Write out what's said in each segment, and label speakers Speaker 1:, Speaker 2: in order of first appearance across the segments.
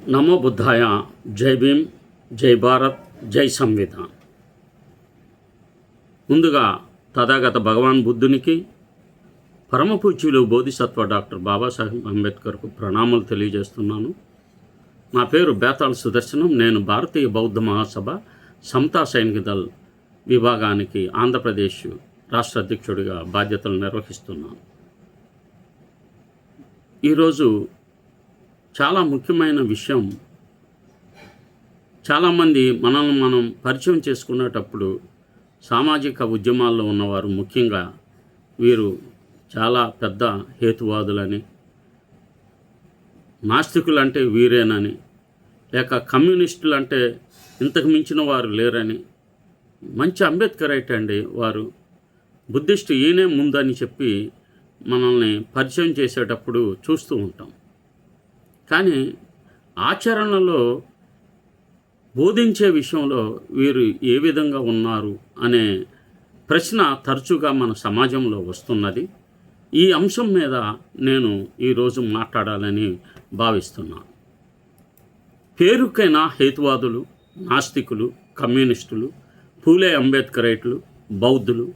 Speaker 1: నమో బుద్ధాయ. జై భీమ్, జై భారత్, జై సంవిధాన్. ముందుగా తథాగత భగవాన్ బుద్ధునికి, పరమపూజ్యులు బోధిసత్వ డాక్టర్ బాబాసాహెబ్ అంబేద్కర్కు ప్రణామాలు తెలియజేస్తున్నాను. నా పేరు బేతాళ సుదర్శనం. నేను భారతీయ బౌద్ధ మహాసభ సమతా సైనిక దళ్ విభాగానికి ఆంధ్రప్రదేశ్ రాష్ట్ర అధ్యక్షుడిగా బాధ్యతలు నిర్వహిస్తున్నాను. ఈరోజు చాలా ముఖ్యమైన విషయం. చాలామంది మనల్ని మనం పరిచయం చేసుకునేటప్పుడు సామాజిక ఉద్యమాల్లో ఉన్నవారు ముఖ్యంగా వీరు చాలా పెద్ద హేతువాదులని, నాస్తికులంటే వీరేనని, లేక కమ్యూనిస్టులు అంటే ఇంతకు మించిన వారు లేరని, మంచి అంబేద్కర్ అయితే అండి వారు బుద్ధిస్ట్ ఈయనే ముందని చెప్పి మనల్ని పరిచయం చేసేటప్పుడు చూస్తూ ఉంటాం. కానీ ఆచరణలో బోధించే విషయంలో వీరు ఏ విధంగా ఉన్నారు అనే ప్రశ్న తరచుగా మన సమాజంలో వస్తున్నది. ఈ అంశం మీద నేను ఈరోజు మాట్లాడాలని భావిస్తున్నాను. పేరుకైన హేతువాదులు, నాస్తికులు, కమ్యూనిస్టులు, పూలే అంబేద్కరైట్లు, బౌద్ధులు,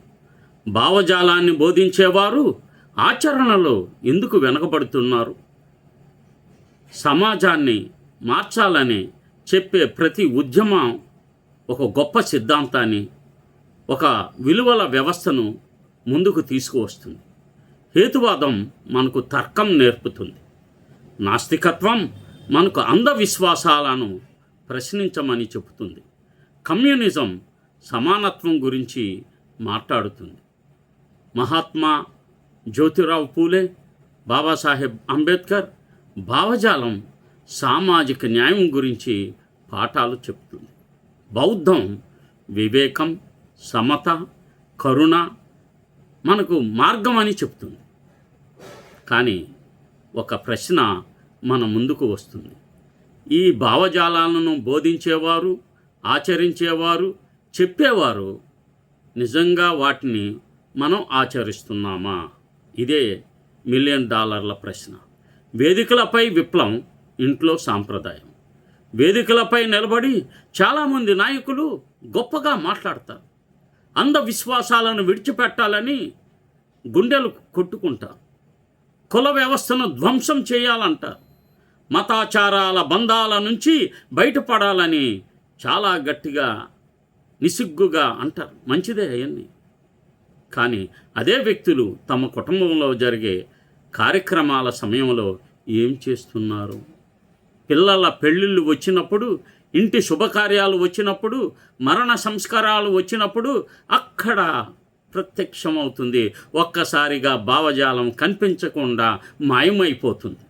Speaker 1: భావజాలాన్ని బోధించేవారు ఆచరణలో ఎందుకు వెనకబడుతున్నారు? సమాజాన్ని మార్చాలని చెప్పే ప్రతి ఉద్యమం ఒక గొప్ప సిద్ధాంతాన్ని, ఒక విలువల వ్యవస్థను ముందుకు తీసుకువస్తుంది. హేతువాదం మనకు తర్కం నేర్పుతుంది. నాస్తికత్వం మనకు అంధవిశ్వాసాలను ప్రశ్నించమని చెబుతుంది. కమ్యూనిజం సమానత్వం గురించి మాట్లాడుతుంది. మహాత్మా జ్యోతిరావు పూలే, బాబాసాహెబ్ అంబేద్కర్ భావజాలం సామాజిక న్యాయం గురించి పాఠాలు చెప్తుంది. బౌద్ధం వివేకం, సమత, కరుణ మనకు మార్గం అని చెప్తుంది. కానీ ఒక ప్రశ్న మన ముందుకు వస్తుంది. ఈ భావజాలాలను బోధించేవారు, ఆచరించేవారు, చెప్పేవారు నిజంగా వాటిని మనం ఆచరిస్తున్నామా? ఇదే $1 మిలియన్ ప్రశ్న. వేదికలపై విప్లవం, ఇంట్లో సాంప్రదాయం. వేదికలపై నిలబడి చాలామంది నాయకులు గొప్పగా మాట్లాడతారు. అంధవిశ్వాసాలను విడిచిపెట్టాలని గుండెలు కొట్టుకుంటారు. కుల వ్యవస్థను ధ్వంసం చేయాలంటారు. మతాచారాల బంధాల నుంచి బయటపడాలని చాలా గట్టిగా నిసిగ్గుగా అంటారు. మంచిదే అవన్నీ. కానీ అదే వ్యక్తులు తమ కుటుంబంలో జరిగే కార్యక్రమాల సమయంలో ఏం చేస్తున్నారు? పిల్లల పెళ్ళిళ్ళు వచ్చినప్పుడు, ఇంటి శుభకార్యాలు వచ్చినప్పుడు, మరణ సంస్కారాలు వచ్చినప్పుడు అక్కడ ప్రత్యక్షమవుతుంది. ఒక్కసారిగా భావజాలం కనిపించకుండా మాయమైపోతుంది.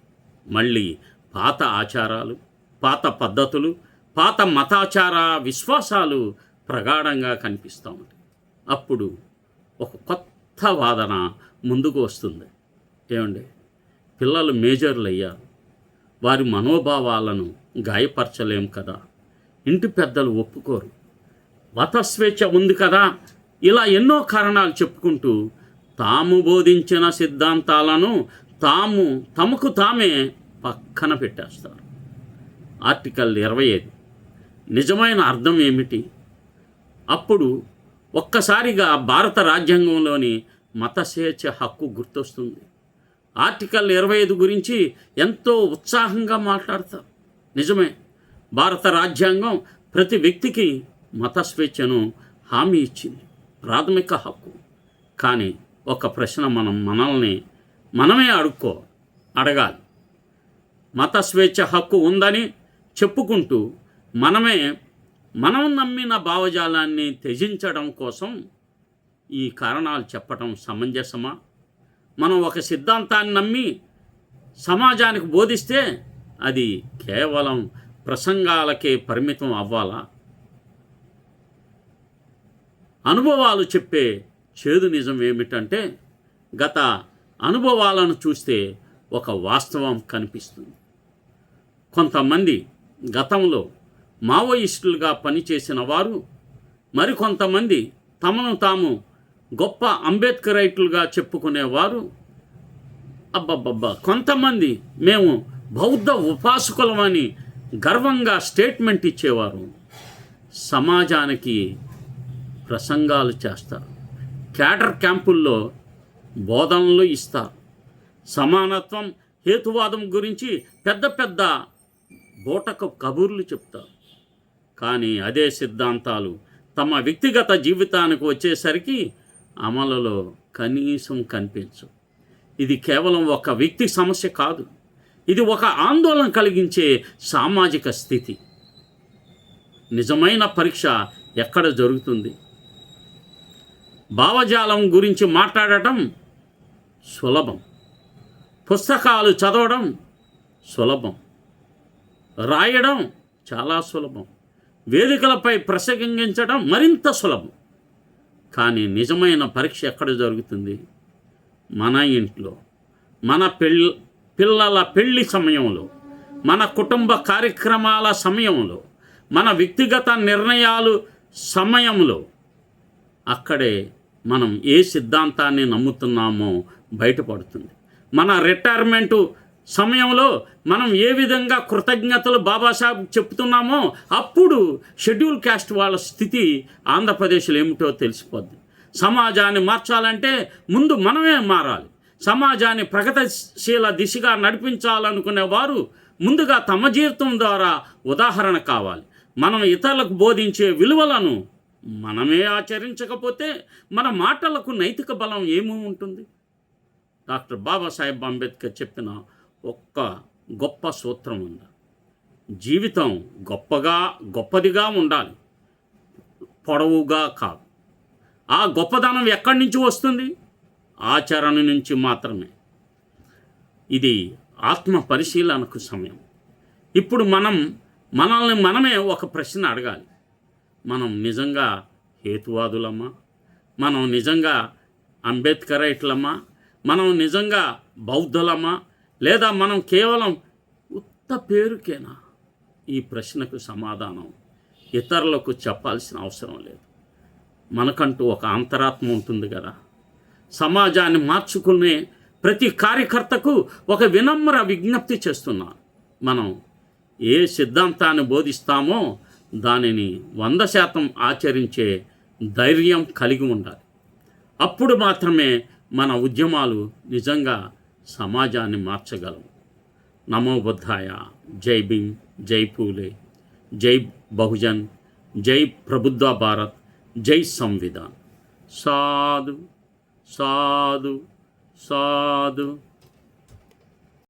Speaker 1: మళ్ళీ పాత ఆచారాలు, పాత పద్ధతులు, పాత మతాచార విశ్వాసాలు ప్రగాఢంగా కనిపిస్తూ ఉంటాయి. అప్పుడు ఒక కొత్త వాదన ముందుకు వస్తుంది. ఏమండి, పిల్లలు మేజర్లు అయ్యారు, వారి మనోభావాలను గాయపరచలేం కదా, ఇంటి పెద్దలు ఒప్పుకోరు, మత స్వేచ్ఛ ఉంది కదా, ఇలా ఎన్నో కారణాలు చెప్పుకుంటూ తాము బోధించిన సిద్ధాంతాలను తమకు తామే పక్కన పెట్టేస్తారు. ఆర్టికల్ 25 నిజమైన అర్థం ఏమిటి? అప్పుడు ఒక్కసారిగా భారత రాజ్యాంగంలోని మత స్వేచ్ఛ హక్కు గుర్తొస్తుంది. ఆర్టికల్ 25 గురించి ఎంతో ఉత్సాహంగా మాట్లాడతారు. నిజమే, భారత రాజ్యాంగం ప్రతి వ్యక్తికి మత స్వేచ్ఛను హామీ ఇచ్చింది, ప్రాథమిక హక్కు. కానీ ఒక ప్రశ్న మనమే అడగాలి. మత స్వేచ్ఛ హక్కు ఉందని చెప్పుకుంటూ మనం నమ్మిన భావజాలాన్ని త్యజించడం కోసం ఈ కారణాలు చెప్పడం సమంజసమా? మనం ఒక సిద్ధాంతాన్ని నమ్మి సమాజానికి బోధిస్తే అది కేవలం ప్రసంగాలకే పరిమితం అవ్వాలా? అనుభవాలు చెప్పే చేదు నిజం ఏమిటంటే, గత అనుభవాలను చూస్తే ఒక వాస్తవం కనిపిస్తుంది. కొంతమంది గతంలో మావోయిస్టులుగా పనిచేసిన వారు, మరికొంతమంది తమను తాము గొప్ప అంబేద్కరైట్లుగా చెప్పుకునేవారు, కొంతమంది మేము బౌద్ధ ఉపాసకులమని గర్వంగా స్టేట్మెంట్ ఇచ్చేవారు సమాజానికి ప్రసంగాలు చేస్తారు, క్యాడర్ క్యాంపుల్లో బోధనలు ఇస్తారు, సమానత్వం హేతువాదం గురించి పెద్ద పెద్ద బోటకు కబుర్లు చెప్తారు. కానీ అదే సిద్ధాంతాలు తమ వ్యక్తిగత జీవితానికి వచ్చేసరికి అమలులో కనీసం కనిపించవు. ఇది కేవలం ఒక వ్యక్తి సమస్య కాదు, ఇది ఒక ఆందోళన కలిగించే సామాజిక స్థితి. నిజమైన పరీక్ష ఎక్కడ జరుగుతుంది? భావజాలం గురించి మాట్లాడటం సులభం, పుస్తకాలు చదవడం సులభం, రాయడం చాలా సులభం, వేదికలపై ప్రసంగించడం మరింత సులభం. కానీ నిజమైన పరీక్ష ఎక్కడ జరుగుతుంది? మన ఇంట్లో, మన పిల్లల పెళ్లి సమయంలో, మన కుటుంబ కార్యక్రమాల సమయంలో, మన వ్యక్తిగత నిర్ణయాలు సమయంలో. అక్కడే మనం ఏ సిద్ధాంతాన్ని నమ్ముతున్నామో బయటపడుతుంది. మన రిటైర్మెంటు సమయంలో మనం ఏ విధంగా కృతజ్ఞతలు బాబాసాహెబ్ చెప్తున్నామో అప్పుడు షెడ్యూల్ క్యాస్ట్ వాళ్ళ స్థితి ఆంధ్రప్రదేశ్లో ఏమిటో తెలిసిపోద్ది. సమాజాన్ని మార్చాలంటే ముందు మనమే మారాలి. సమాజాన్ని ప్రగతిశీల దిశగా నడిపించాలనుకునే వారు ముందుగా తమ జీవితం ద్వారా ఉదాహరణ కావాలి. మనం ఇతరులకు బోధించే విలువలను మనమే ఆచరించకపోతే మన మాటలకు నైతిక బలం ఏమీ ఉంటుంది? డాక్టర్ బాబాసాహెబ్ అంబేద్కర్ చెప్పిన ఒక్క గొప్ప సూత్రం ఉంది. జీవితం గొప్పదిగా ఉండాలి, పొడవుగా కాదు. ఆ గొప్పదనం ఎక్కడి నుంచి వస్తుంది? ఆచరణ నుంచి మాత్రమే. ఇది ఆత్మ పరిశీలనకు సమయం. ఇప్పుడు మనల్ని మనమే ఒక ప్రశ్న అడగాలి. మనం నిజంగా హేతువాదులమ్మా? మనం నిజంగా అంబేద్కరైట్లమ్మా? మనం నిజంగా బౌద్ధులమ్మా? లేదా మనం కేవలం ఉత్త పేరుకేనా? ఈ ప్రశ్నకు సమాధానం ఇతరులకు చెప్పాల్సిన అవసరం లేదు. మనకంటూ ఒక అంతరాత్మ ఉంటుంది కదా. సమాజాన్ని మార్చుకునే ప్రతి కార్యకర్తకు ఒక వినమ్ర విజ్ఞప్తి చేస్తున్నాను. మనం ఏ సిద్ధాంతాన్ని బోధిస్తామో దానిని 100% ఆచరించే ధైర్యం కలిగి ఉండాలి. అప్పుడు మాత్రమే మన ఉద్యమాలు నిజంగా సమాజాన్ని మార్చగలవు. నమో బుద్ధాయ. జై భీమ్, జై పూలే, జై బహుజన్, జై ప్రబుద్ధ భారత్, జై సంవిధాన్. సాధు సాధు సాధు.